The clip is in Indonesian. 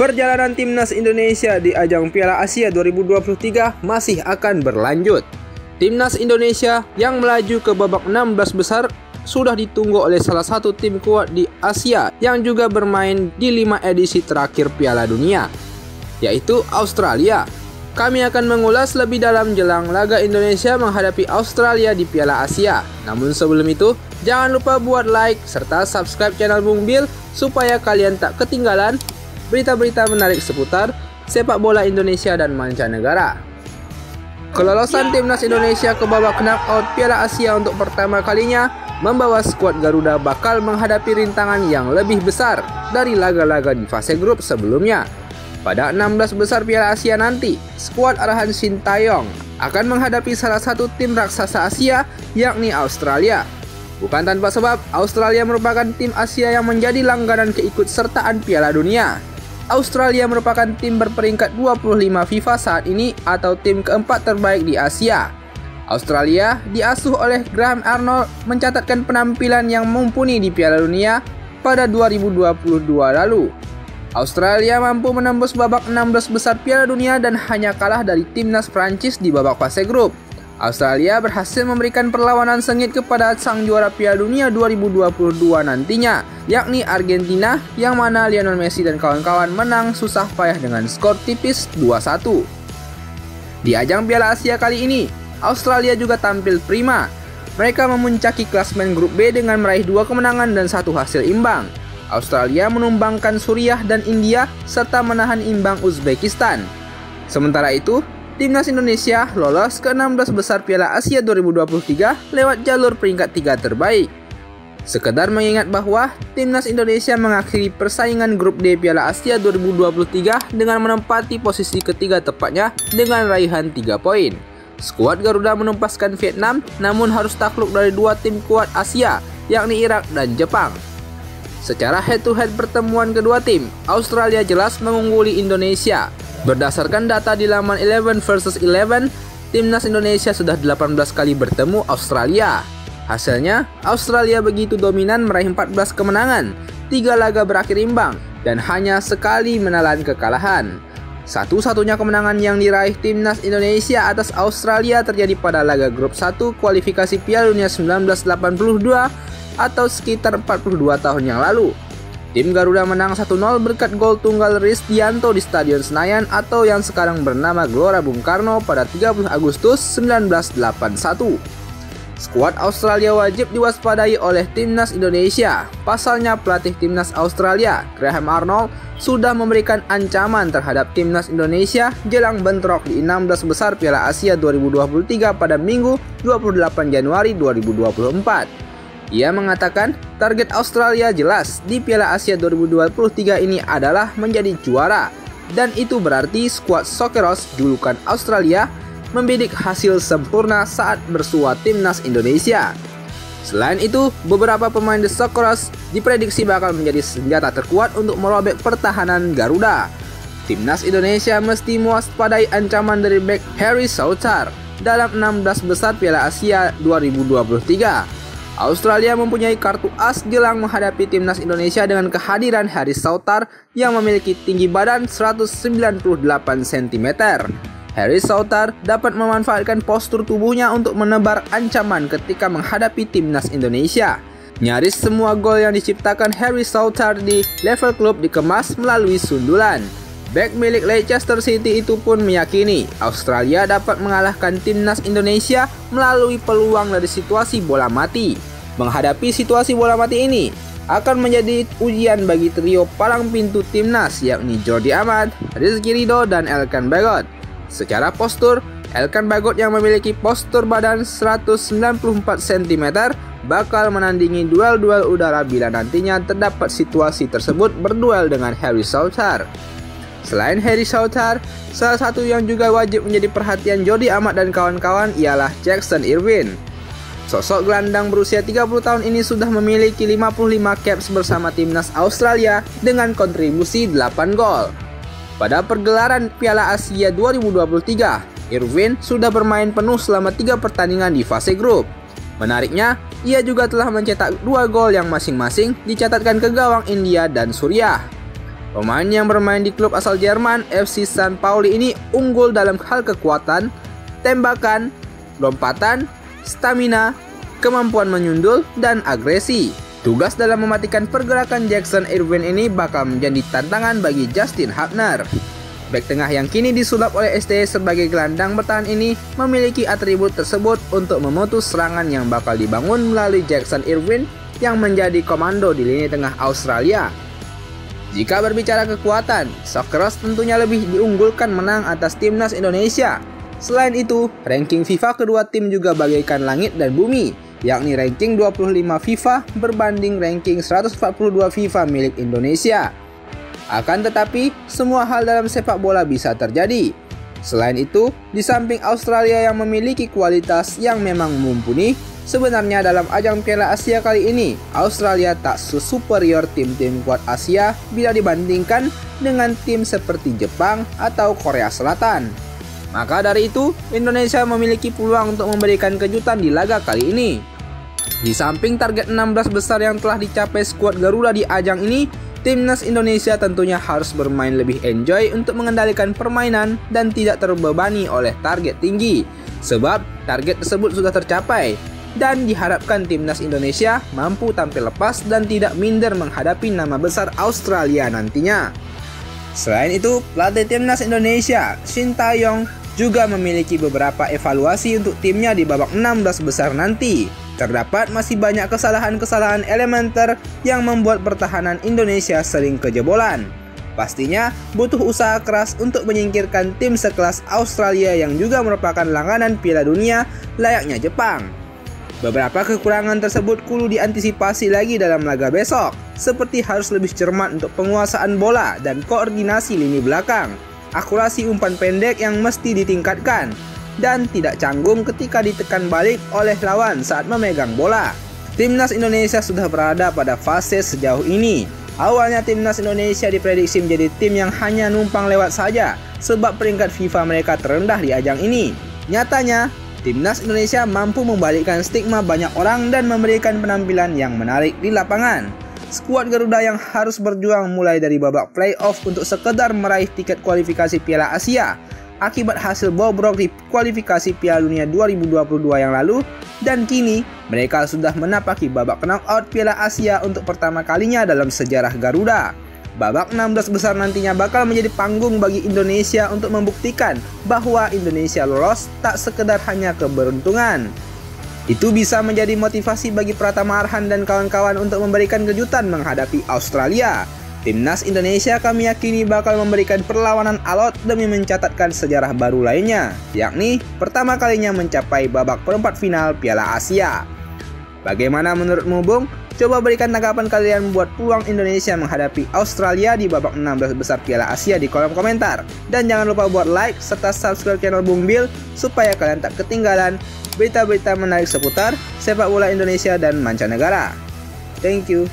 Perjalanan timnas Indonesia di ajang Piala Asia 2023 masih akan berlanjut. Timnas Indonesia yang melaju ke babak 16 besar sudah ditunggu oleh salah satu tim kuat di Asia yang juga bermain di 5 edisi terakhir Piala Dunia, yaitu Australia. Kami akan mengulas lebih dalam jelang laga Indonesia menghadapi Australia di Piala Asia. Namun sebelum itu, jangan lupa buat like serta subscribe channel Bung Bil supaya kalian tak ketinggalan berita-berita menarik seputar sepak bola Indonesia dan mancanegara. Kelolosan timnas Indonesia ke babak knockout Piala Asia untuk pertama kalinya membawa skuad Garuda bakal menghadapi rintangan yang lebih besar dari laga-laga di fase grup sebelumnya. Pada 16 besar Piala Asia nanti, skuad arahan Shin Tae-yong akan menghadapi salah satu tim raksasa Asia, yakni Australia. Bukan tanpa sebab, Australia merupakan tim Asia yang menjadi langganan keikutsertaan Piala Dunia. Australia merupakan tim berperingkat 25 FIFA saat ini atau tim keempat terbaik di Asia. Australia diasuh oleh Graham Arnold mencatatkan penampilan yang mumpuni di Piala Dunia pada 2022 lalu. Australia mampu menembus babak 16 besar Piala Dunia dan hanya kalah dari timnas Prancis di babak fase grup. Australia berhasil memberikan perlawanan sengit kepada sang juara Piala Dunia 2022 nantinya, yakni Argentina, yang mana Lionel Messi dan kawan-kawan menang susah payah dengan skor tipis 2-1. Di ajang Piala Asia kali ini, Australia juga tampil prima. Mereka memuncaki klasemen grup B dengan meraih 2 kemenangan dan 1 hasil imbang. Australia menumbangkan Suriah dan India serta menahan imbang Uzbekistan. Sementara itu, timnas Indonesia lolos ke 16 besar Piala Asia 2023 lewat jalur peringkat 3 terbaik. Sekedar mengingat bahwa timnas Indonesia mengakhiri persaingan grup D Piala Asia 2023 dengan menempati posisi ketiga tepatnya dengan raihan 3 poin. Skuad Garuda menumpaskan Vietnam namun harus takluk dari 2 tim kuat Asia, yakni Irak dan Jepang. Secara head-to-head pertemuan kedua tim, Australia jelas mengungguli Indonesia. Berdasarkan data di laman 11 vs 11, timnas Indonesia sudah 18 kali bertemu Australia. Hasilnya, Australia begitu dominan meraih 14 kemenangan, 3 laga berakhir imbang, dan hanya sekali menelan kekalahan. Satu-satunya kemenangan yang diraih timnas Indonesia atas Australia terjadi pada laga grup 1 kualifikasi Piala Dunia 1982 atau sekitar 42 tahun yang lalu. Tim Garuda menang 1-0 berkat gol tunggal Risdianto di Stadion Senayan atau yang sekarang bernama Gelora Bung Karno pada 30 Agustus 1981. Skuad Australia wajib diwaspadai oleh timnas Indonesia. Pasalnya pelatih timnas Australia, Graham Arnold, sudah memberikan ancaman terhadap timnas Indonesia jelang bentrok di 16 besar Piala Asia 2023 pada Minggu 28 Januari 2024. Ia mengatakan target Australia jelas di Piala Asia 2023 ini adalah menjadi juara, dan itu berarti skuad Socceroos julukan Australia membidik hasil sempurna saat bersua timnas Indonesia. Selain itu, beberapa pemain The Socceroos diprediksi bakal menjadi senjata terkuat untuk merobek pertahanan Garuda. Timnas Indonesia mesti mewaspadai ancaman dari bek Harry Souttar dalam 16 besar Piala Asia 2023. Australia mempunyai kartu as jelang menghadapi timnas Indonesia dengan kehadiran Harry Souttar yang memiliki tinggi badan 198 cm. Harry Souttar dapat memanfaatkan postur tubuhnya untuk menebar ancaman ketika menghadapi timnas Indonesia. Nyaris semua gol yang diciptakan Harry Souttar di level klub dikemas melalui sundulan. Bek milik Leicester City itu pun meyakini Australia dapat mengalahkan timnas Indonesia melalui peluang dari situasi bola mati. Menghadapi situasi bola mati ini akan menjadi ujian bagi trio palang pintu timnas, yakni Jordi Amat, Rizky Ridho, dan Elkan Bagot. Secara postur, Elkan Bagot yang memiliki postur badan 194 cm bakal menandingi duel-duel udara bila nantinya terdapat situasi tersebut berduel dengan Harry Souttar. Selain Harry Souttar, salah satu yang juga wajib menjadi perhatian Jordi Amat dan kawan-kawan ialah Jackson Irvine. Sosok gelandang berusia 30 tahun ini sudah memiliki 55 caps bersama timnas Australia dengan kontribusi 8 gol. Pada pergelaran Piala Asia 2023, Irvine sudah bermain penuh selama 3 pertandingan di fase grup. Menariknya, ia juga telah mencetak 2 gol yang masing-masing dicatatkan ke gawang India dan Suriah. Pemain yang bermain di klub asal Jerman FC St. Pauli ini unggul dalam hal kekuatan, tembakan, lompatan, stamina, kemampuan menyundul, dan agresi. Tugas dalam mematikan pergerakan Jackson Irvine ini bakal menjadi tantangan bagi Justin Hubner. Bek tengah yang kini disulap oleh STY sebagai gelandang bertahan ini memiliki atribut tersebut untuk memutus serangan yang bakal dibangun melalui Jackson Irvine yang menjadi komando di lini tengah Australia. Jika berbicara kekuatan, Socceroos tentunya lebih diunggulkan menang atas timnas Indonesia. Selain itu, ranking FIFA kedua tim juga bagaikan langit dan bumi, yakni ranking 25 FIFA berbanding ranking 142 FIFA milik Indonesia. Akan tetapi, semua hal dalam sepak bola bisa terjadi. Selain itu, di samping Australia yang memiliki kualitas yang memang mumpuni, sebenarnya dalam ajang Piala Asia kali ini, Australia tak superior tim-tim kuat Asia bila dibandingkan dengan tim seperti Jepang atau Korea Selatan. Maka dari itu, Indonesia memiliki peluang untuk memberikan kejutan di laga kali ini. Di samping target 16 besar yang telah dicapai skuad Garuda di ajang ini, timnas Indonesia tentunya harus bermain lebih enjoy untuk mengendalikan permainan dan tidak terbebani oleh target tinggi, sebab target tersebut sudah tercapai. Dan diharapkan timnas Indonesia mampu tampil lepas dan tidak minder menghadapi nama besar Australia nantinya. Selain itu, pelatih timnas Indonesia, Shin Tae-yong, juga memiliki beberapa evaluasi untuk timnya di babak 16 besar nanti. Terdapat masih banyak kesalahan-kesalahan elementer yang membuat pertahanan Indonesia sering kejebolan. Pastinya butuh usaha keras untuk menyingkirkan tim sekelas Australia yang juga merupakan langganan Piala Dunia layaknya Jepang. Beberapa kekurangan tersebut kudu diantisipasi lagi dalam laga besok, seperti harus lebih cermat untuk penguasaan bola dan koordinasi lini belakang, akurasi umpan pendek yang mesti ditingkatkan, dan tidak canggung ketika ditekan balik oleh lawan saat memegang bola. Timnas Indonesia sudah berada pada fase sejauh ini. Awalnya timnas Indonesia diprediksi menjadi tim yang hanya numpang lewat saja sebab peringkat FIFA mereka terendah di ajang ini. Nyatanya, timnas Indonesia mampu membalikkan stigma banyak orang dan memberikan penampilan yang menarik di lapangan. Skuad Garuda yang harus berjuang mulai dari babak playoff untuk sekedar meraih tiket kualifikasi Piala Asia akibat hasil bobrok di kualifikasi Piala Dunia 2022 yang lalu, dan kini mereka sudah menapaki babak knockout Piala Asia untuk pertama kalinya dalam sejarah Garuda. Babak 16 besar nantinya bakal menjadi panggung bagi Indonesia untuk membuktikan bahwa Indonesia lolos tak sekedar hanya keberuntungan. Itu bisa menjadi motivasi bagi Pratama Arhan dan kawan-kawan untuk memberikan kejutan menghadapi Australia. Timnas Indonesia kami yakini bakal memberikan perlawanan alot demi mencatatkan sejarah baru lainnya, yakni pertama kalinya mencapai babak perempat final Piala Asia. Bagaimana menurutmu, Bung? Coba berikan tanggapan kalian membuat peluang Indonesia menghadapi Australia di babak 16 besar Piala Asia di kolom komentar. Dan jangan lupa buat like serta subscribe channel Bung Bill supaya kalian tak ketinggalan berita-berita menarik seputar sepak bola Indonesia dan mancanegara. Thank you.